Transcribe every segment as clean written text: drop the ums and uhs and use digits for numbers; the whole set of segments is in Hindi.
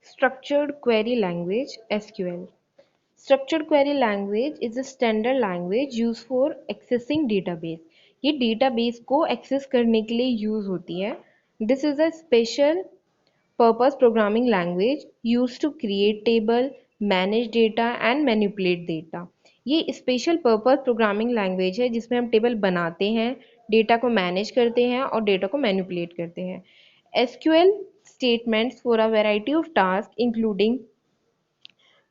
Structured Query Language (SQL). Structured Query Language is a standard language used for accessing database. ये database को access करने के लिए use होती है. This is a special purpose programming language used to create table, manage data and manipulate data. ये स्पेशल पर्पस प्रोग्रामिंग लैंग्वेज है जिसमें हम टेबल बनाते हैं, डेटा को मैनेज करते हैं और डेटा को मैनिपुलेट करते हैं. SQL statements for a variety of tasks including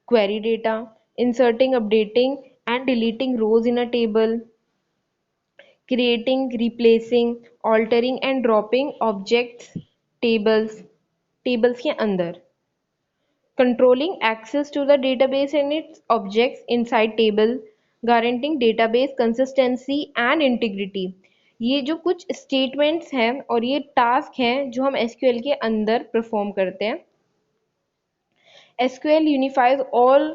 query data, inserting, updating and deleting rows in a table, creating, replacing, altering and dropping objects, tables के अंदर, controlling access to the database and its objects inside table, guaranteeing database consistency and integrity. ये जो कुछ स्टेटमेंट्स हैं और ये टास्क हैं जो हम SQL के अंदर परफॉर्म करते हैं. SQL unifies all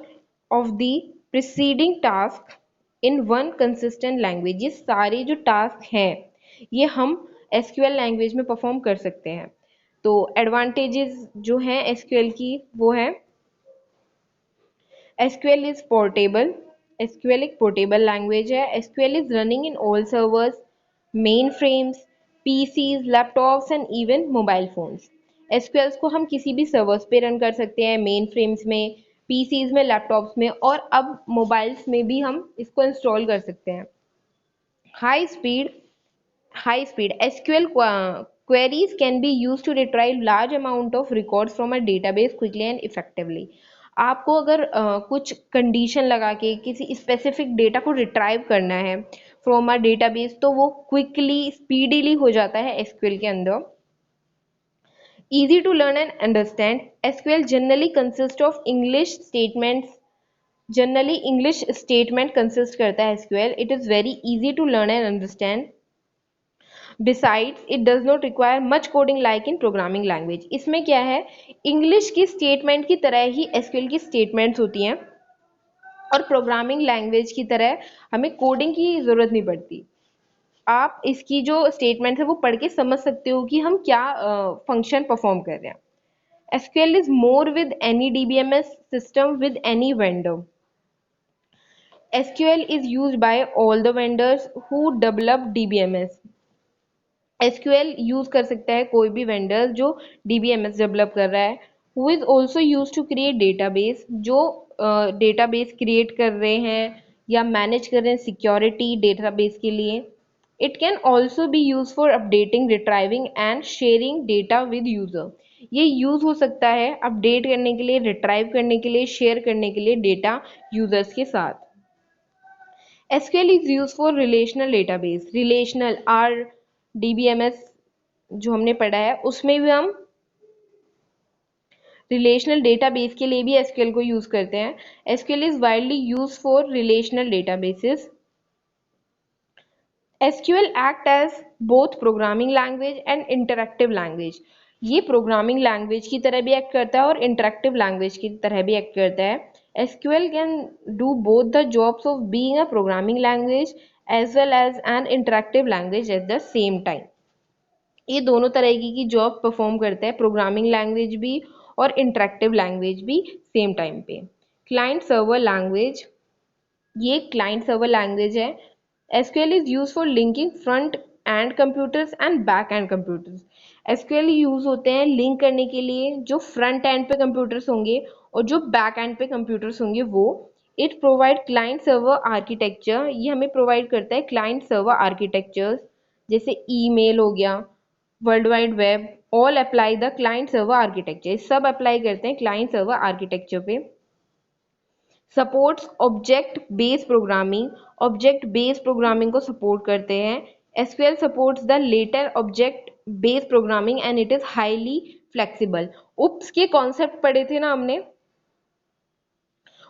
of the preceding tasks in one consistent language. ये सारे जो टास्क हैं ये हम SQL लैंग्वेज में परफॉर्म कर सकते हैं. तो एडवांटेजेस जो हैं SQL की वो है SQL is portable. SQL एक पोर्टेबल लैंग्वेज है. SQL is running in all servers, mainframes, PCs, laptops and even mobile phones. SQL को हम किसी भी सर्वर्स पे रन कर सकते हैं, मेन फ्रेम्स में, PCs में, लैपटॉप्स में और अब मोबाइल्स में भी हम इसको इंस्टॉल कर सकते हैं. High speed SQL queries can be used to retrieve large amount of records from a database quickly and effectively. आपको अगर कुछ कंडीशन लगा के किसी स्पेसिफिक डेटा को रिट्राइव करना है फ्रॉम अ डेटाबेस तो वो क्विकली स्पीडीली हो जाता है SQL के अंदर. Easy to learn and understand. SQL generally consists of English statements. Generally English statement consist करता है SQL. It is very easy to learn and understand. Besides, it does not require much coding like in programming language. इसमें क्या है, इंग्लिश की स्टेटमेंट की तरह ही SQL की स्टेटमेंट्स होती हैं और प्रोग्रामिंग लैंग्वेज की तरह हमें कोडिंग की ज़रूरत नहीं पड़ती. आप इसकी जो स्टेटमेंट है वो पढ़ के समझ सकते हो कि हम क्या फंक्शन परफॉर्म कर रहे हैं. SQL is more with any DBMS system with any vendor. SQL is used by all the vendors who develop DBMS. SQL use कर सकता है कोई भी वेंडर जो DBMS डेवलप कर रहा है. Who is also use to create database, जो डेटाबेस क्रिएट कर रहे हैं या मैनेज कर रहे हैं सिक्योरिटी डेटाबेस के लिए. It can also be use for updating, retrieving and sharing data with user. ये यूज हो सकता है अपडेट करने के लिए, रिट्राइव करने के लिए, शेयर करने के लिए डेटा यूजर्स के साथ. SQL is used for relational database. Relational R DBMS जो हमने पढ़ा है उसमें भी हम रिलेशनल डेटाबेस के लिए भी SQL को यूज करते हैं. SQL is widely used for relational databases. SQL act as both programming language and interactive language. ये प्रोग्रामिंग लैंग्वेज की तरह भी एक्ट करता है और इंटरेक्टिव लैंग्वेज की तरह भी एक्ट करता है. SQL can do both the jobs of being a programming language as well as an interactive language at the same time. ये दोनों तरह की जॉब परफॉर्म करता है, प्रोग्रामिंग लैंग्वेज भी और इंटरेक्टिव लैंग्वेज भी सेम टाइम पे. क्लाइंट सर्वर लैंग्वेज, ये क्लाइंट सर्वर लैंग्वेज है. SQL is used for linking front end computers and back end computers. SQL use होते हैं लिंक करने के लिए जो फ्रंट एंड पे कंप्यूटर्स होंगे और जो बैक एंड पे कंप्यूटर्स होंगे वो. It provide client server architecture, ये हमें प्रोवाइड करता है क्लाइंट सर्वर आर्किटेक्चर जैसे ईमेल हो गया, world wide web, all apply the client server architecture. सब अप्लाई करते हैं क्लाइंट सर्वर आर्किटेक्चर पे. Supports object based programming, object based programming को सपोर्ट करते हैं. SQL supports the later object based programming and it is highly flexible. UPS के कॉन्सेप्ट पढ़े थे ना हमने,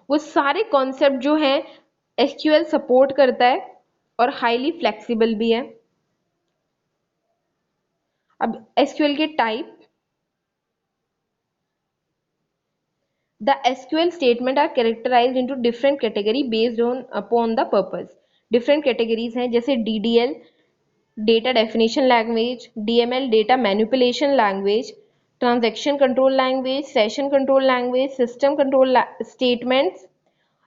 वो सारे कॉन्सेप्ट जो हैं SQL सपोर्ट करता है और हाईली फ्लेक्सिबल भी है. अब SQL के type, the SQL statement are characterized into different category based on upon the purpose. different categories हैं जैसे DDL data definition language, DML data manipulation language, transaction control language, session control language, system control statements,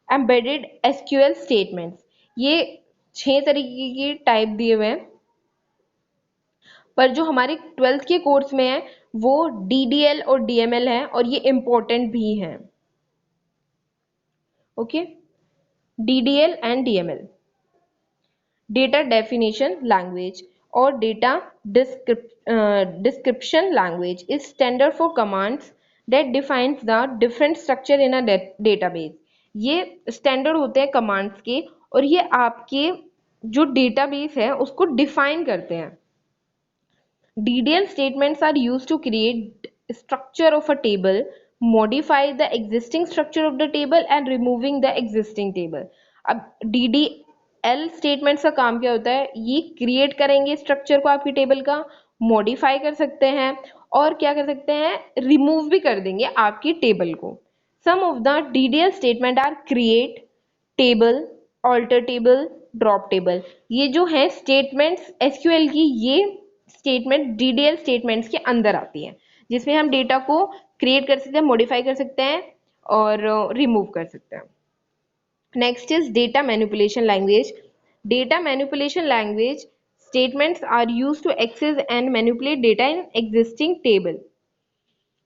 embedded SQL statements. ये 6 तरीके के टाइप दिए हुए हैं, पर जो हमारे 12th के कोर्स में है वो DDL और DML है, और ये इम्पोर्टेंट भी हैं। Okay, DDL and DML, data definition language और data description language is standard for commands that defines the different structure in a database। ये स्टैंडर्ड होते हैं कमांड्स के, और ये आपके जो डेटाबेस है उसको डिफाइन करते हैं। DDL statements are used to create structure of a table, modify the existing structure of the table and removing the existing table। अब DDL statements का काम क्या होता है, ये क्रिएट करेंगे स्ट्रक्चर को आपकी टेबल का, मॉडिफाई कर सकते हैं और क्या कर सकते हैं, रिमूव भी कर देंगे आपकी टेबल को। Some of the DDL statement are create, table, alter table, drop table. ये जो है स्टेटमेंट्स एसक्यूएल की, ये स्टेटमेंट DDL स्टेटमेंट्स के अंदर आती है, जिसमें हम डेटा को क्रिएट कर सकते हैं, मॉडिफाई कर सकते हैं और रिमूव कर सकते हैं। Next is data manipulation language. Data manipulation language statements are used to access and manipulate data in existing table.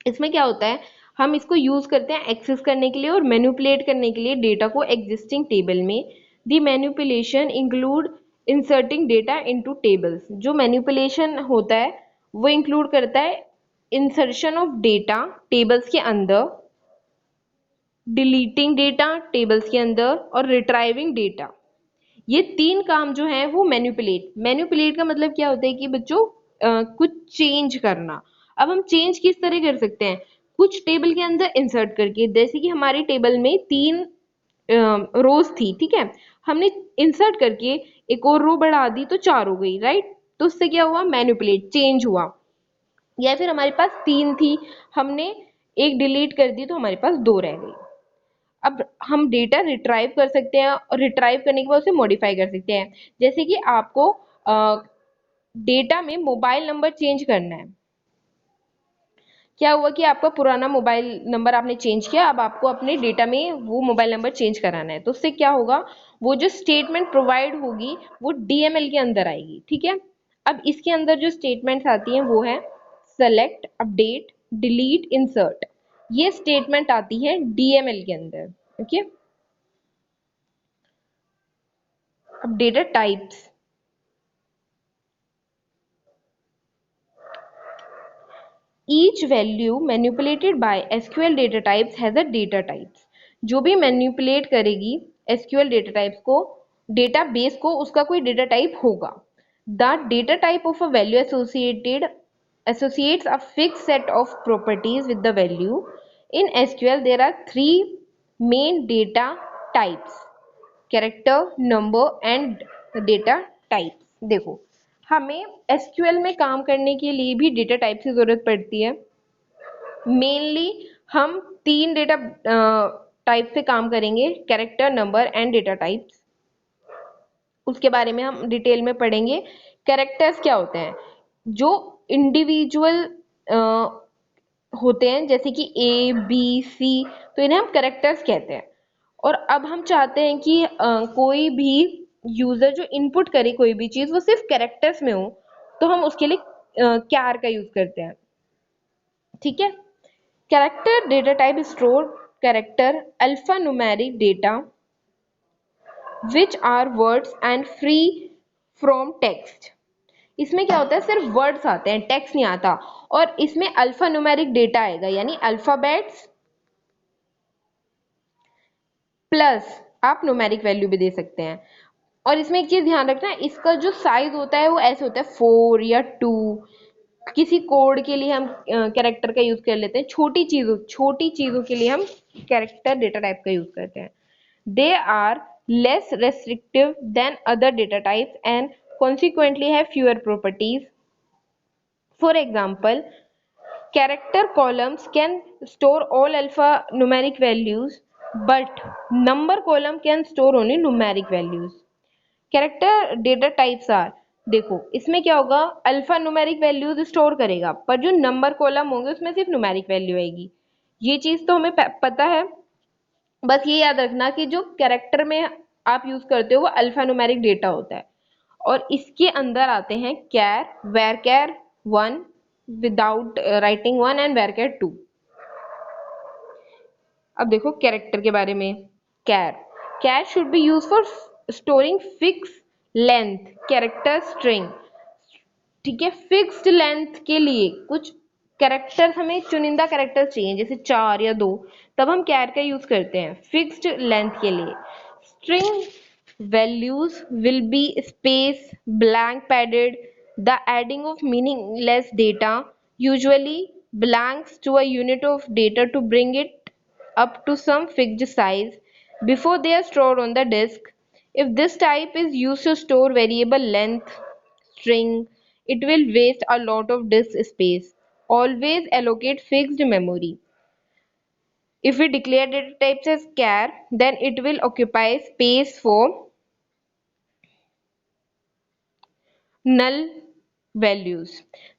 इसमें क्या होता है, हम इसको यूज करते हैं एक्सेस करने के लिए और मैनिपुलेट करने के लिए डेटा को एग्जिस्टिंग टेबल में। The manipulation include inserting data into tables. जो मैनिपुलेशन होता है वो इंक्लूड करता है इंसर्शन ऑफ डेटा टेबल्स के अंदर, डिलीटिंग डेटा टेबल्स के अंदर और रिट्राइविंग डेटा। ये 3 काम जो है वो मैनिपुलेट का मतलब क्या होता है कि बच्चों कुछ चेंज करना। अब हम चेंज किस तरह कर सकते हैं, कुछ टेबल के अंदर इंसर्ट करके, जैसे कि हमारी टेबल में 3 रोज थी, ठीक है, हमने इंसर्ट करके एक और रो बढ़ा दी तो 4 हो गई, राइट। तो उससे क्या हुआ, मैनिपुलेट, चेंज हुआ। या फिर हमारे पास 3 थी, हमने एक डिलीट कर दी तो हमारे पास 2 रह गई। अब हम डेटा रिट्राइव कर सकते हैं और रिट्राइव करने के बाद उसे मॉडिफाई कर सकते हैं। जैसे कि आपको डेटा में मोबाइल नंबर चेंज करना है। क्या हुआ कि आपका पुराना मोबाइल नंबर आपने चेंज किया, अब आपको अपने डेटा में वो मोबाइल नंबर चेंज कराना है, तो उससे क्या होगा, वो जो स्टेटमेंट प्रोवाइड होगी वो DML के अंदर आएगी, ठीक है। अब इसके अंदर जो स्टेटमेंट्स आती हैं वो है सेलेक्ट, अपडेट, डिलीट, इंसर्ट। ये स्टेटमेंट आती है DML के अंदर, ओके। अब data types, each value manipulated by SQL data types has a data types। जो भी मैनिपुलेट करेगी SQL डेटा टाइप्स को, डेटाबेस को, उसका कोई डेटा टाइप होगा। The data type of a value associates a fixed set of properties with the value। In SQL there are 3 main data types: character, number and data types। देखो, हमें SQL में काम करने के लिए भी डेटा टाइप की जरूरत पड़ती है। मेनली हम 3 डेटा टाइप से काम करेंगे, character, number and data types. उसके बारे में हम डिटेल में पढ़ेंगे। कैरेक्टर्स क्या होते हैं, जो इंडिविजुअल होते हैं, जैसे कि ABC, तो इन्हें हम कैरेक्टर्स कहते हैं। और अब हम चाहते हैं कि कोई भी यूजर जो इनपुट करे कोई भी चीज वो सिर्फ कैरेक्टर्स में हो, तो हम उसके लिए कैर का यूज करते हैं, ठीक है। Character data type store character alphanumeric data which are words and free from text. इसमें क्या होता है, सिर्फ वर्ड्स आते हैं, टेक्स्ट नहीं आता। और इसमें अल्फा न्यूमेरिक डेटा आएगा, यानी अल्फाबेट्स प्लस आप न्यूमेरिक वैल्यू भी दे सकते हैं। और इसमें एक चीज ध्यान रखना, इसका जो साइज होता है वो ऐसे होता है 4 या 2। किसी कोड के लिए हम कैरेक्टर का यूज कर लेते हैं, छोटी चीजों के लिए हम कैरेक्टर डेटा टाइप का यूज करते हैं। They are less restrictive than other data types and consequently have fewer properties। For example, character columns can store all alphanumeric values, but number column can store only numeric values। Character data types are देखो इसमें क्या होगा, अल्फा न्यूमेरिक वैल्यूज स्टोर करेगा, पर जो नंबर कॉलम होंगे उसमें सिर्फ न्यूमेरिक वैल्यू आएगी। ये चीज तो हमें पता है। बस ये याद रखना कि जो कैरेक्टर में आप यूज करते हो वो अल्फा न्यूमेरिक डेटा होता है, और इसके अंदर आते हैं char, var char one without writing one, and var char two. अब देखो कैरेक्टर के बारे में। Char, char should be use for storing fix length character string. ठीक है, फिक्स्ड लेंथ के लिए कुछ कैरेक्टर्स, हमें चुनिंदा कैरेक्टर चाहिए जैसे 4 या 2, तब हम कैर का यूज करते हैं फिक्स्ड लेंथ के लिए। String values will be space blank padded. The adding of meaningless data, usually blanks, to a unit of data to bring it up to some fixed size before they are stored on the disk. If this type is used to store variable length string, it will waste a lot of disk space. Always allocate fixed memory. If we declare data types as char, then it will occupy space for null values.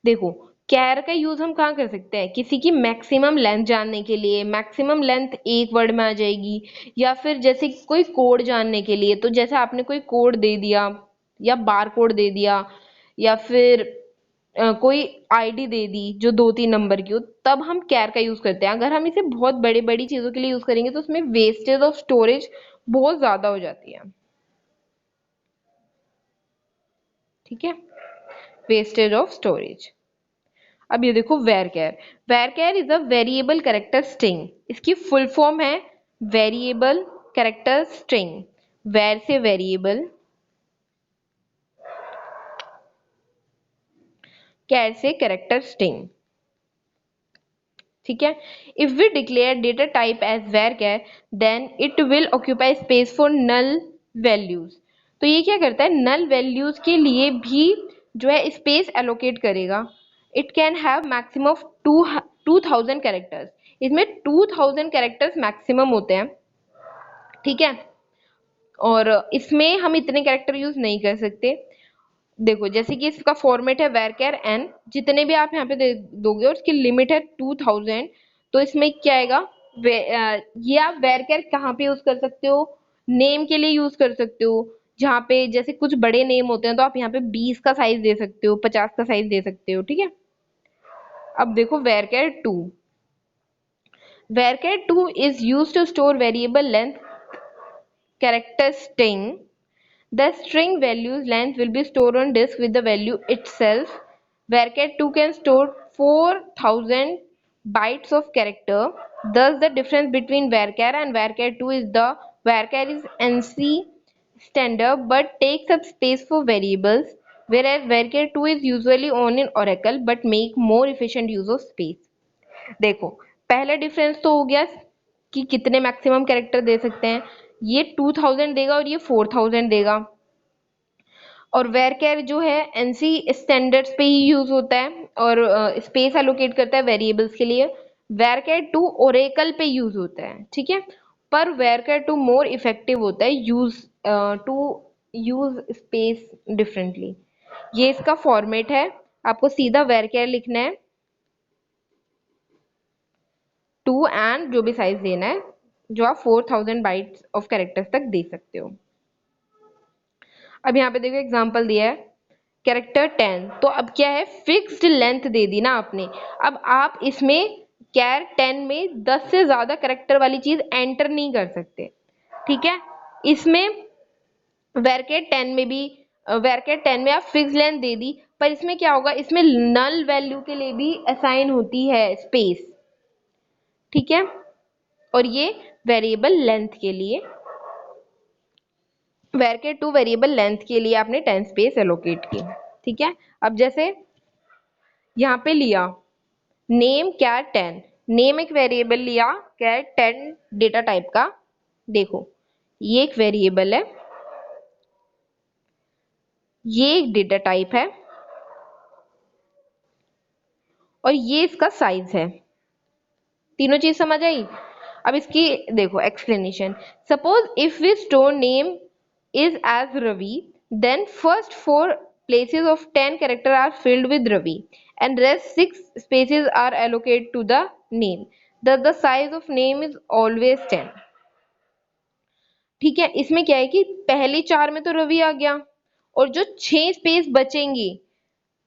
देखो कैर का यूज हम कहाँ कर सकते हैं, किसी की मैक्सिमम लेंथ जानने के लिए, मैक्सिमम लेंथ एक वर्ड में आ जाएगी, या फिर जैसे कोई कोड जानने के लिए, तो जैसे आपने कोई कोड दे दिया या बार कोड दे दिया, या फिर कोई आईडी दे दी जो 2-3 नंबर की हो, तब हम कैर का यूज करते हैं। अगर हम इसे बहुत बड़ी बड़ी चीजों के लिए यूज करेंगे तो उसमें वेस्टेज ऑफ स्टोरेज बहुत ज्यादा हो जाती है। ठीक है, वेस्टेज ऑफ स्टोरेज। अब ये देखो varchar. Varchar is a variable character string. इसकी फुल फॉर्म है वेरिएबल कैरेक्टर स्ट्रिंग। वेर से वेरिएबल, कैर से कैरेक्टर स्ट्रिंग। ठीक है, if we declare data type as varchar then it will occupy space for null values. तो ये क्या करता है, नल वैल्यूज के लिए भी जो है स्पेस एलोकेट करेगा। It can have maximum of 2000 characters. इसमें 2000 कैरेक्टर्स मैक्सिमम होते हैं। ठीक है, और इसमें हम इतने कैरेक्टर यूज नहीं कर सकते। देखो जैसे कि इसका फॉर्मेट है वेरकेर एन, जितने भी आप यहाँ पे दे दोगे और उसकी लिमिट है 2000, तो इसमें क्या आएगा, ये आप वेरकेर कहाँ पे यूज कर सकते हो, नेम के लिए यूज कर सकते हो। जहाँ पे जैसे कुछ बड़े नेम होते हैं तो आप यहाँ पे 20 का साइज दे सकते हो, 50 का साइज दे सकते हो। ठीक है, अब देखो varchar two. Varchar two is use to store variable length character string. The string value's length will be stored on disk with the value itself. Varchar 2 can store 4000 bytes of character. Thus, the difference between Varchar and Varchar 2 is the Varchar is NC standard but takes up space for variables, whereas Varchar 2 is usually on in Oracle but make more efficient use of space. देखो पहला डिफरेंस तो हो गया कि कितने मैक्सिमम कैरेक्टर दे सकते हैं, ये 2000 देगा और ये 4000 देगा। और वेरकेर जो है एनसी स्टैंडर्ड्स पे ही यूज होता है और स्पेस एलोकेट करता है वेरिएबल्स के लिए। वेरकेर टू ओरेकल पे यूज होता है। ठीक है, पर वेरकेर टू मोर इफेक्टिव होता है use to use space differently. ये इसका फॉर्मेट है, आपको सीधा वेरकेर लिखना है 2 एंड जो भी साइज देना है, जो आप 4000 बाइट्स ऑफ कैरेक्टर्स तक दे सकते हो। अब यहाँ पे देखो एग्जांपल दिया है कैरेक्टर 10, तो अब क्या है, फिक्स्ड लेंथ दे दी ना आपने। अब आप इसमें कैर 10 में 10 से ज्यादा कैरेक्टर वाली चीज एंटर नहीं कर सकते। ठीक है, इसमें वेरकेट 10 में भी वेरकेट 10 में आप फिक्स लेंथ दे दी, पर इसमें क्या होगा, इसमें नल वैल्यू के लिए भी असाइन होती है स्पेस। ठीक है, और ये वेरिएबल लेंथ के लिए, वेरकेट 2 वेरिएबल लेंथ के लिए आपने 10 स्पेस एलोकेट की। ठीक है, अब जैसे यहाँ पे लिया नेम कैर 10, नेम एक वेरिएबल लिया कैर 10 डेटा टाइप का। देखो ये एक वेरिएबल है, ये एक डेटा टाइप है, और ये इसका साइज है। तीनों चीज समझ आई। अब इसकी देखो explanation. Suppose if we store name is as Ravi, then first 4 places of 10 character are filled with Ravi and rest 6 spaces are allocated to the name. Thus the size of name is always 10. ठीक है, इसमें क्या है कि पहले 4 में तो रवि आ गया और जो 6 स्पेस बचेंगी,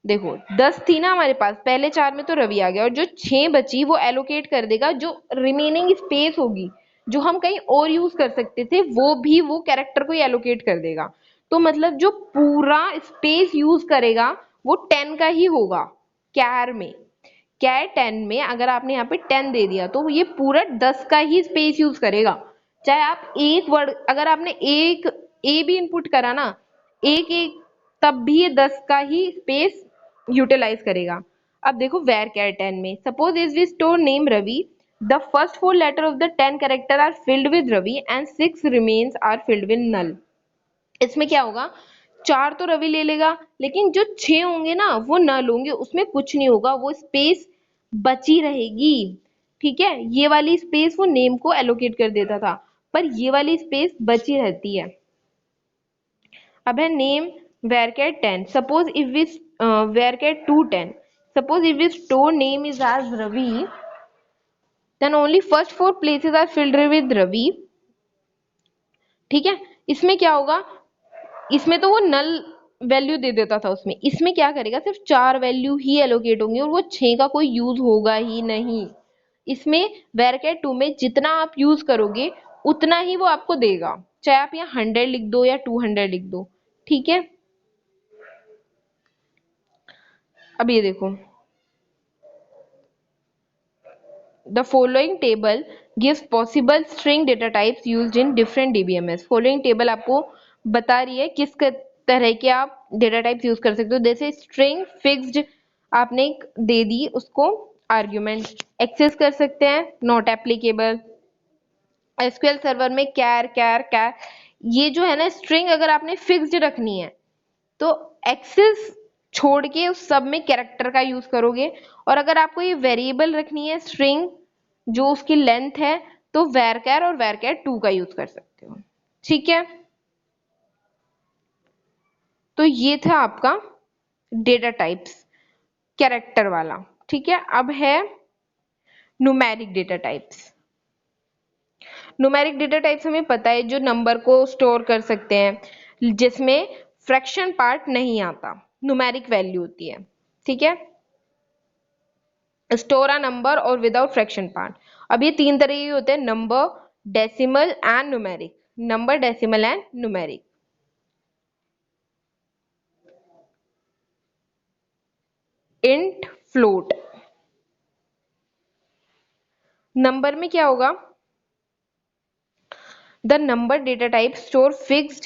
देखो 10 थी ना हमारे पास, पहले 4 में तो रवि आ गया और जो 6 बची वो एलोकेट कर देगा, जो रिमेनिंग स्पेस होगी जो हम कहीं और यूज कर सकते थे वो भी वो कैरेक्टर को ही एलोकेट कर देगा। तो मतलब जो पूरा स्पेस यूज करेगा वो 10 का ही होगा। कैर में कैर 10 में अगर आपने यहाँ पे 10 दे दिया तो ये पूरा 10 का ही स्पेस यूज करेगा। चाहे आप एक वर्ड, अगर आपने एक ए भी इनपुट करा ना, एक एक, तब भी ये 10 का ही स्पेस यूटिलाइज करेगा। अब देखो वेर कैर 10 में suppose is we store name Ravi, the first 4 letter of the 10 character are filled with Ravi and 6 remains are filled with null. इसमें क्या होगा, 4 तो रवि ले लेगा लेकिन जो 6 होंगे ना वो नल होंगे, उसमें कुछ नहीं होगा, वो स्पेस बची रहेगी। ठीक है, ये वाली स्पेस वो नेम को एलोकेट कर देता था पर ये वाली स्पेस बची रहती है। अब है name varchar 10, suppose if we varchar 210, suppose if we store name is as Ravi, then only first 4 places are filled with Ravi। ठीक है, इसमें क्या होगा, इसमें तो वो नल वैल्यू दे देता था उसमें, इसमें क्या करेगा, सिर्फ 4 वैल्यू ही एलोकेट होंगी और वो 6 का कोई यूज होगा ही नहीं। इसमें varchar 2 में जितना आप यूज करोगे उतना ही वो आपको देगा, चाहे आप यहाँ 100 लिख दो या 200 लिख दो। ठीक है, अब ये देखो, the following table gives possible string data types used in different DBMS। following table आपको बता रही है किस तरह के आप डेटा टाइप्स यूज कर सकते हो। जैसे स्ट्रिंग फिक्स्ड आपने दे दी, उसको आर्ग्यूमेंट एक्सेस कर सकते हैं, नॉट एप्लीकेबल। एसक्यूएल सर्वर में कैर कैर कैर, ये जो है ना स्ट्रिंग अगर आपने फिक्स्ड रखनी है तो एक्सेस छोड़ के उस सब में कैरेक्टर का यूज करोगे, और अगर आपको ये वेरिएबल रखनी है स्ट्रिंग जो उसकी लेंथ है तो varchar और varchar 2 का यूज कर सकते हो। ठीक है, तो ये था आपका डेटा टाइप्स कैरेक्टर वाला। ठीक है, अब है numeric data types. Numeric data types हमें पता है जो नंबर को स्टोर कर सकते हैं जिसमें फ्रैक्शन पार्ट नहीं आता, न्यूमेरिक वैल्यू होती है। ठीक है, स्टोर अ नंबर और विदाउट फ्रैक्शन पार्ट। अब ये 3 तरह के होते हैं, number, decimal and numeric. Number, decimal and numeric. Int, float. Number में क्या होगा, the number data type store fixed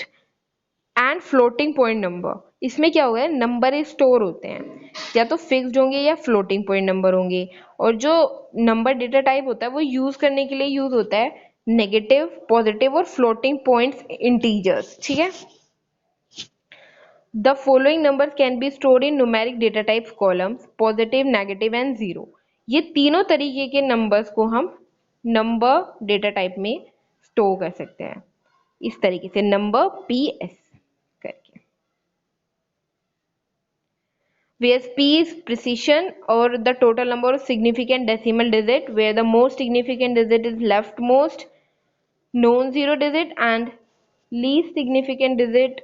and floating point number. इसमें क्या होगा, नंबर स्टोर होते हैं, या तो फिक्स्ड होंगे या फ्लोटिंग पॉइंट नंबर होंगे। और जो नंबर डेटा टाइप होता है वो यूज करने के लिए यूज होता है नेगेटिव, पॉजिटिव और फ्लोटिंग पॉइंट्स इंटीजर्स। ठीक है, the following numbers can be stored in numeric data types columns, positive, negative and zero. ये तीनों तरीके के नंबर्स को हम नंबर डेटा टाइप में स्टोर कर सकते हैं इस तरीके से, नंबर PS करके। where P is precision or the total number of significant decimal digit, where the most significant digit is leftmost non-zero digit and least significant digit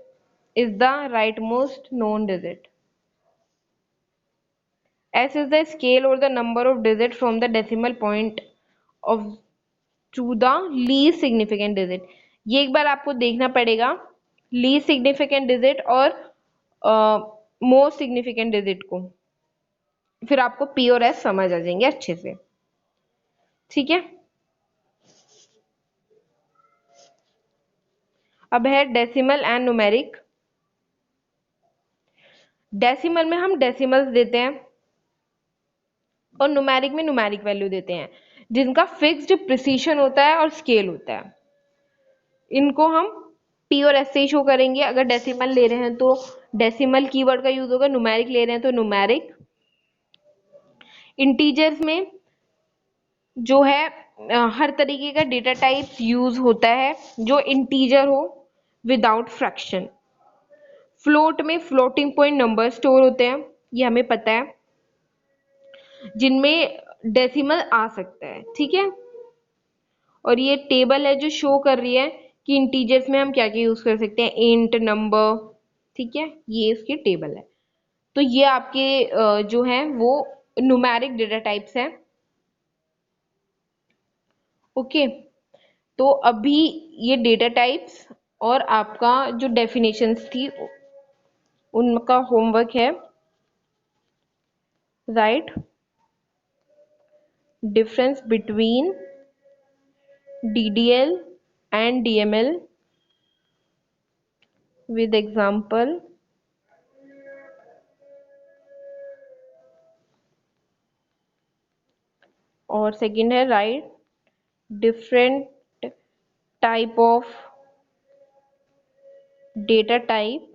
is the rightmost known digit. S is the scale or the number of digits from the decimal point of to the least significant digit। ये एक बार आपको देखना पड़ेगा least significant digit और most significant digit को, फिर आपको P और S समझ आ जाएंगे अच्छे से। ठीक है, अब है डेसिमल एंड न्यूमेरिक। डेसिमल में हम डेसिमल्स देते हैं और न्यूमेरिक में न्यूमेरिक वैल्यू देते हैं जिनका फिक्स्ड प्रिसीशन होता है और स्केल होता है। इनको हम P और S से शो करेंगे। अगर डेसिमल ले रहे हैं तो डेसिमल कीवर्ड का यूज होगा, न्यूमेरिक ले रहे हैं तो न्यूमेरिक। इंटीजर्स में जो है हर तरीके का डेटा टाइप यूज होता है जो इंटीजर हो विदाउट फ्रैक्शन। फ्लोट में फ्लोटिंग पॉइंट नंबर स्टोर होते हैं, ये हमें पता है, जिनमें डेसिमल आ सकता है, ठीक है। और ये टेबल है जो शो कर रही है कि इंटीजर्स में हम क्या क्या यूज कर सकते हैं, इंट, नंबर, ठीक है, ये इसकी टेबल है। तो ये आपके जो है वो न्यूमेरिक डेटा टाइप्स हैं। ओके, तो अभी ये डेटा टाइप्स और आपका जो डेफिनेशंस थी उनका होमवर्क है, right difference between DDL and DML with example, और सेकंड है right different type of data type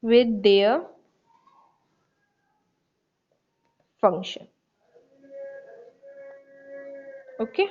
with their function. Okay.